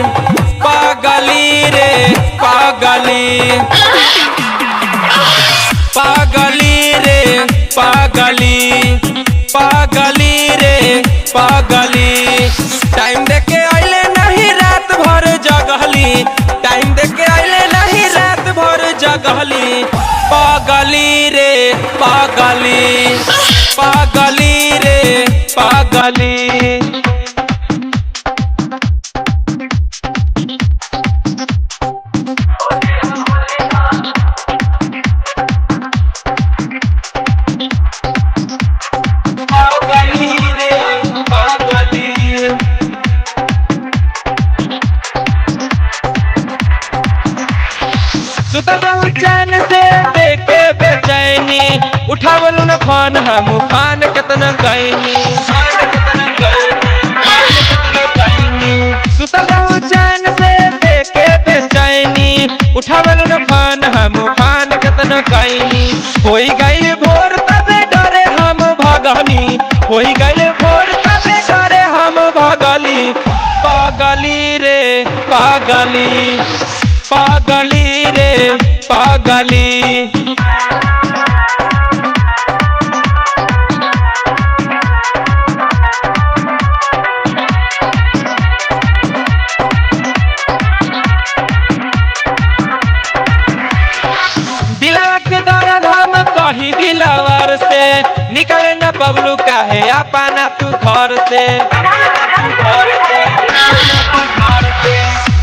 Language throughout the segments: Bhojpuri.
पागली रे पागली पागली रे पागली पागली रे पागली टाइम देके आइले नहीं रात भर जगहली टाइम देके आइले नहीं रात भर जगहली पागली रे पागली पागली रे पागली चैन से देखे बेचैनी उठावलू न फोन हम फान कितना गईनी सुतलू चैन से देखे बेचैनी उठावलू न फोन हम फान कितना गईनी होई गई भोर तबे डरे हम भगनी होई गई भोर तबे डरे हम भगली पागली रे पागली पागली रे पागली दिलवा के दर्द हम कहीं दिलवर से निकले न पबलू काहे अपना तू घर से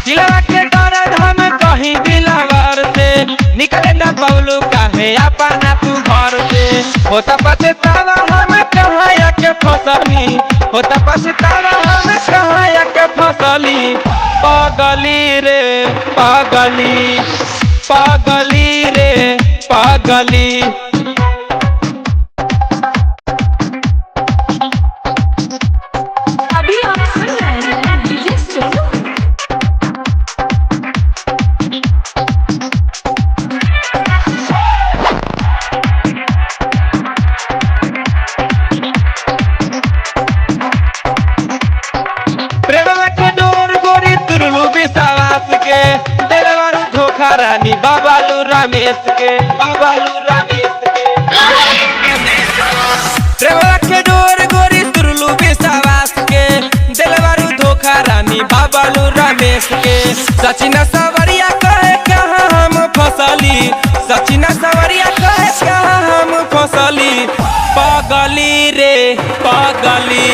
दिलवा के दर्द हम कहीं दिलवर से निकले न पबलू काहे अपना तू घर से होता पछतावा हम कहाँ के फसली होता पछतावा हम कहाँ के फसली पागली रे पागली पागली रे पागली अभी आप सुन रहे हैं डीजे सोनू। प्रेम के डोर गोरी तुरलू विश्वास के दिलवारू धोखा रानी बाबालू रमेश के प्रेम के डोर गोरी तुरलू विश्वास के दिलवारू धोखा रानी बाबालू रमेश के सचिन सवरिया कहे कहाँ हम फसली सचिन सवरिया कहे कहाँ हम फसली पागली रे पागली